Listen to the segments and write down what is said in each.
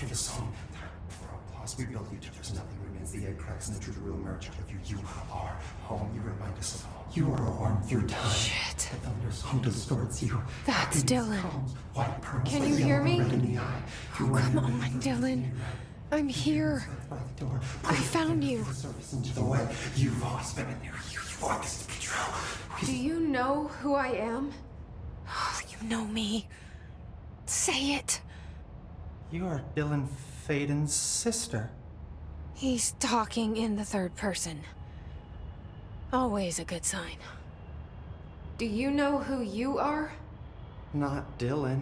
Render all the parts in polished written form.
After the song, for applause, we build each other's nothing remains. The egg cracks and the truth will emerge out of you. You are home. You remind us of home. You are a worm through time. Shit. The thunder's home distorts you. That's Dylan. White pearls, Can you hear me? red in the eye. Oh, come on, Dylan. I'm here. I found you. Into the way. You've always been in there. You want this to be true. Do you know who I am? You know me. Say it. You are Dylan Faden's sister. He's talking in the third person. Always a good sign. Do you know who you are? Not Dylan.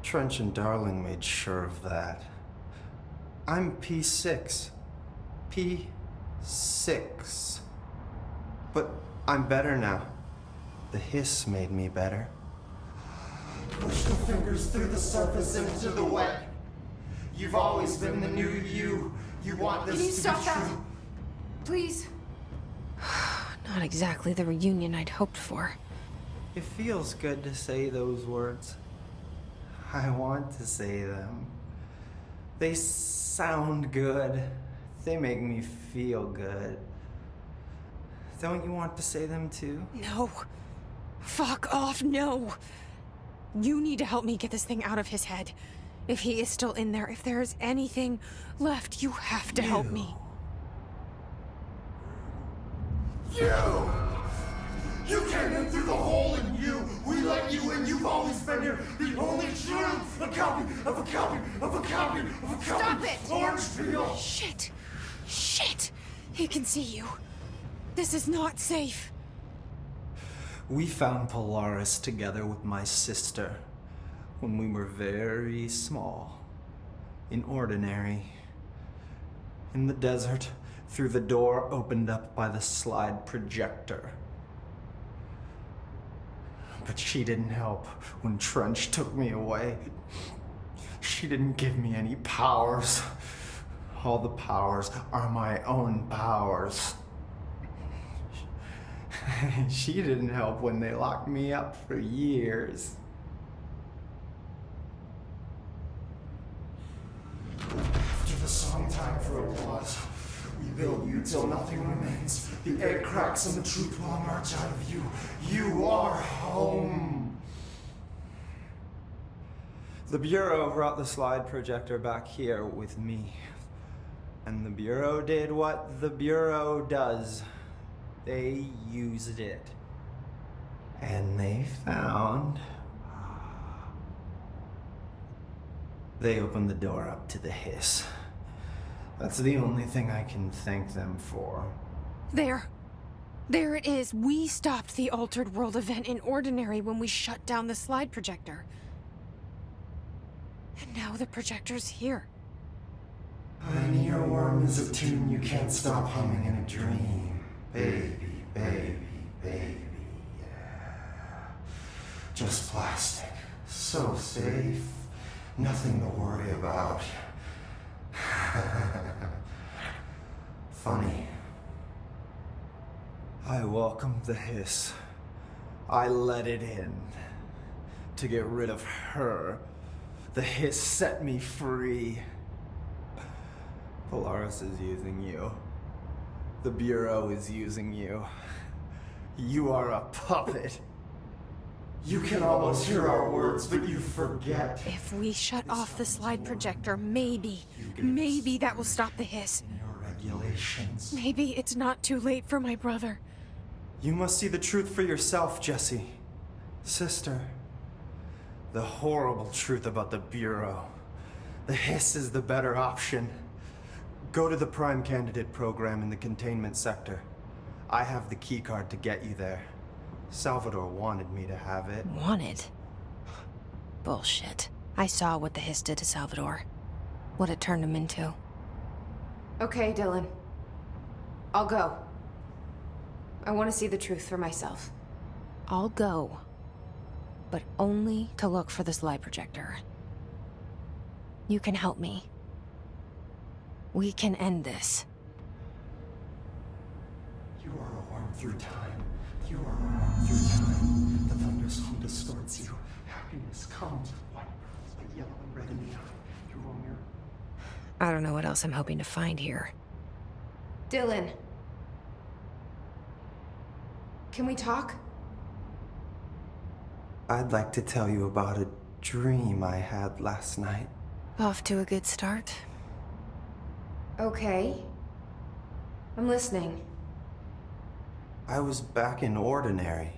Trench and Darling made sure of that. I'm P6. P6. But I'm better now. The hiss made me better. Push the fingers through the surface into the wet. You've always been the new you. You want this Can you to stop be that? true. Please. Not exactly the reunion I'd hoped for. It feels good to say those words. I want to say them. They sound good. They make me feel good. Don't you want to say them too? No. Fuck off, no. You need to help me get this thing out of his head. If he is still in there, if there is anything left, you have to help me. You came in through the hole in you. We let you in. You've always been here. The only truth. A copy of a copy of a copy of a copy. Stop it! Orange peel. Shit. Shit. He can see you. This is not safe. We found Polaris together with my sister when we were very small, in Ordinary, in the desert, through the door opened up by the slide projector. But she didn't help when Trench took me away. She didn't give me any powers. All the powers are my own powers. She didn't help when they locked me up for years. After the song, time for applause. We build you till nothing remains. The egg cracks and the truth will emerge out of you. You are home. The Bureau brought the slide projector back here with me. And the Bureau did what the Bureau does. They used it. And they found... They opened the door up to the hiss. That's the only thing I can thank them for. There. There it is. We stopped the Altered World event in Ordinary when we shut down the slide projector. And now the projector's here. An earworm is a tune you can't stop humming in a dream. Baby, baby, baby, yeah. Just plastic. So safe. Nothing to worry about. Funny. I welcomed the hiss. I let it in. To get rid of her. The hiss set me free. Polaris is using you. The Bureau is using you. You are a puppet. You can almost hear our words, but you forget. If we shut off the slide projector, maybe that will stop the hiss. Your regulations. Maybe it's not too late for my brother. You must see the truth for yourself, Jesse. Sister. The horrible truth about the Bureau. The hiss is the better option. Go to the Prime Candidate program in the containment sector. I have the keycard to get you there. Salvador wanted me to have it. Wanted? Bullshit. I saw what the hiss did to Salvador. What it turned him into. Okay, Dylan. I'll go. I want to see the truth for myself. I'll go. But only to look for the slide projector. You can help me. We can end this. You are a worm through time. You are a worm through time. The thunder's home distorts you. Happiness comes with white pearls, but yellow and red in the eye. You're I don't know what else I'm hoping to find here. Dylan. Can we talk? I'd like to tell you about a dream I had last night. Off to a good start. Okay. I'm listening. I was back in Ordinary,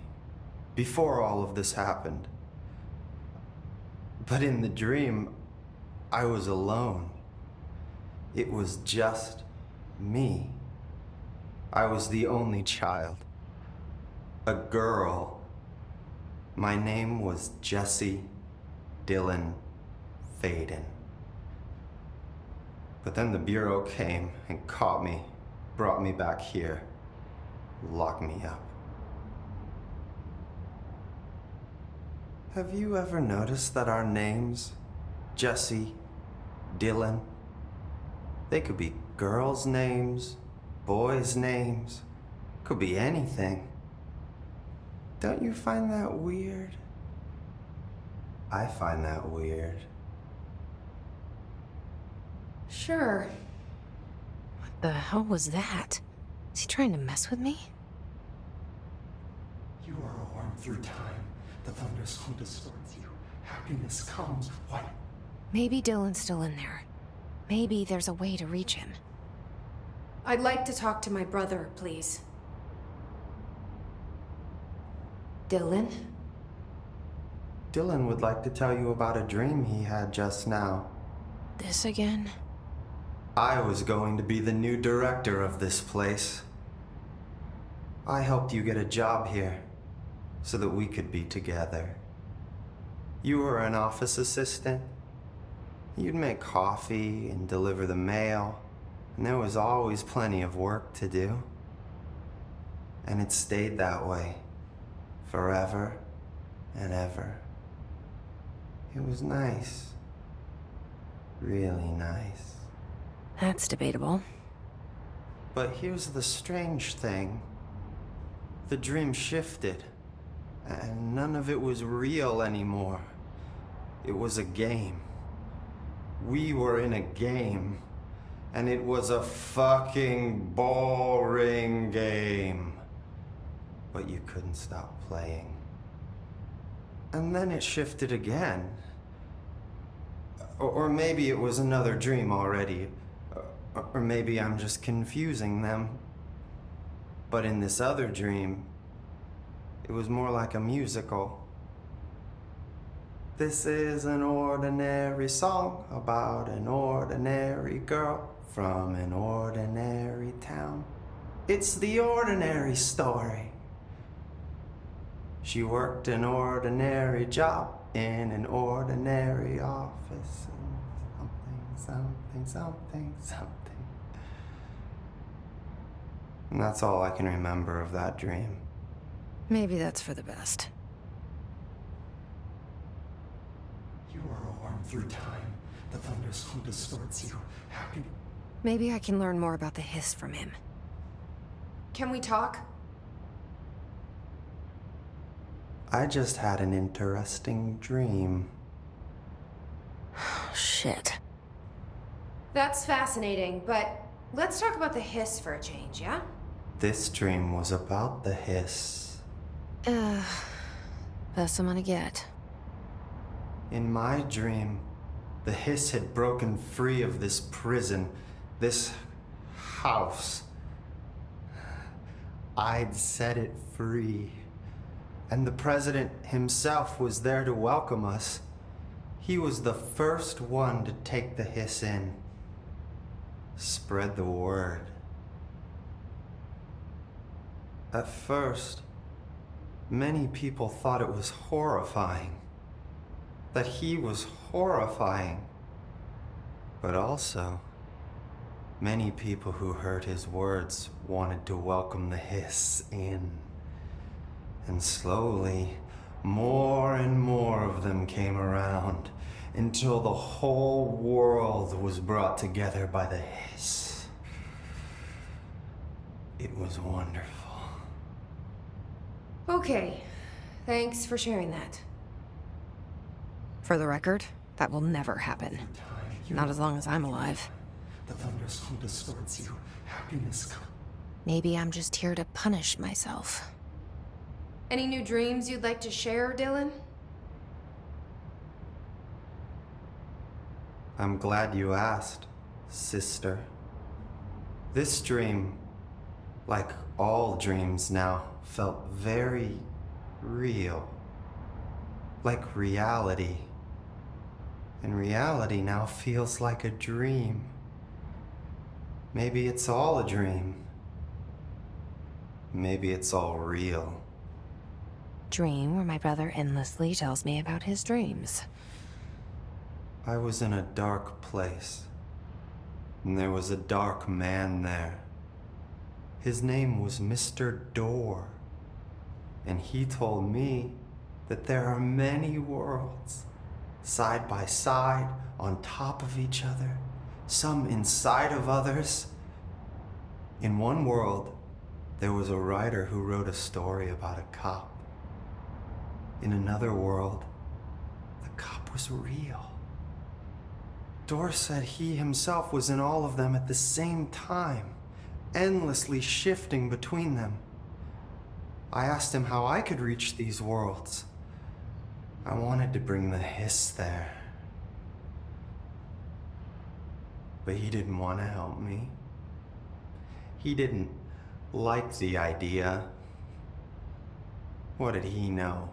before all of this happened. But in the dream, I was alone. It was just me. I was the only child. A girl. My name was Jesse Dylan Faden. But then the Bureau came and caught me, brought me back here, locked me up. Have you ever noticed that our names, Jesse, Dylan, they could be girls' names, boys' names, could be anything. Don't you find that weird? I find that weird. Sure. What the hell was that? Is he trying to mess with me? You are a worm through time. The thunderstorm distorts you. Happiness comes. What? Maybe Dylan's still in there. Maybe there's a way to reach him. I'd like to talk to my brother, please. Dylan? Dylan would like to tell you about a dream he had just now. This again? I was going to be the new director of this place. I helped you get a job here so that we could be together. You were an office assistant. You'd make coffee and deliver the mail, and there was always plenty of work to do. And it stayed that way, forever and ever. It was nice. Really nice. That's debatable. But here's the strange thing. The dream shifted, and none of it was real anymore. It was a game. We were in a game, and it was a fucking boring game. But you couldn't stop playing. And then it shifted again. Or maybe it was another dream already. Or maybe I'm just confusing them. But in this other dream, it was more like a musical. This is an ordinary song about an ordinary girl from an ordinary town. It's the ordinary story. She worked an ordinary job in an ordinary office. Something. And that's all I can remember of that dream. Maybe that's for the best. You are a worm through time. The thunderstorm distorts you. Happy. Maybe I can learn more about the hiss from him. Can we talk? I just had an interesting dream. Shit. That's fascinating, but let's talk about the hiss for a change, yeah? This dream was about the hiss. Best I'm gonna get. In my dream, the hiss had broken free of this prison, this house. I'd set it free. And the president himself was there to welcome us. He was the first one to take the hiss in. Spread the word. At first, many people thought it was horrifying. That he was horrifying. But also, many people who heard his words wanted to welcome the hiss in. And slowly, more and more of them came around until the whole world was brought together by the hiss. It was wonderful. Okay, thanks for sharing that. For the record, that will never happen. Not as long as I'm alive. The thunderstorm distorts you. Happiness comes. Maybe I'm just here to punish myself. Any new dreams you'd like to share, Dylan? I'm glad you asked, sister. This dream, like all dreams now, felt very real. Like reality. And reality now feels like a dream. Maybe it's all a dream. Maybe it's all real. Dream where my brother endlessly tells me about his dreams. I was in a dark place, and there was a dark man there. His name was Mr. Door, and he told me that there are many worlds, side by side, on top of each other, some inside of others. In one world, there was a writer who wrote a story about a cop. In another world, the cop was real. Door said he himself was in all of them at the same time, endlessly shifting between them. I asked him how I could reach these worlds. I wanted to bring the hiss there. But he didn't want to help me. He didn't like the idea. What did he know?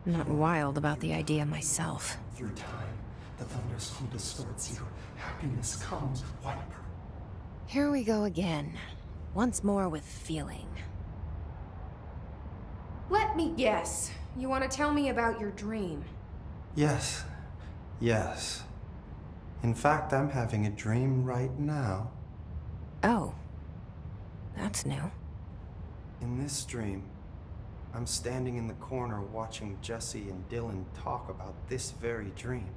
I'm not wild about the idea myself. Through time, the thunderstorm distorts you. Happiness comes. White. Here we go again. Once more with feeling. Let me guess. You want to tell me about your dream? Yes. Yes. In fact, I'm having a dream right now. Oh. That's new. In this dream, I'm standing in the corner watching Jesse and Dylan talk about this very dream.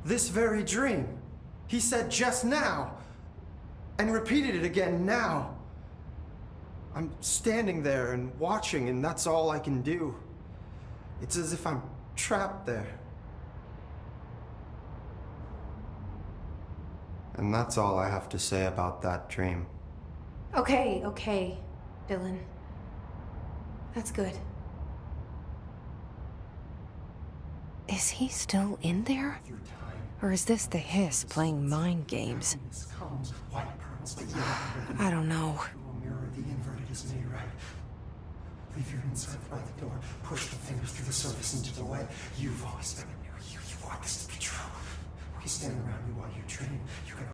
This very dream! He said just now! And repeated it again now! I'm standing there and watching, and that's all I can do. It's as if I'm trapped there. And that's all I have to say about that dream. Okay, Dylan. That's good. Is he still in there? Or is this the hiss playing mind games? I don't know. The inverted is made right. Leave your inside by the door. Push the fingers through the surface into the way. You've always been a new you. You want this to be true. We stand around you while you dream. You can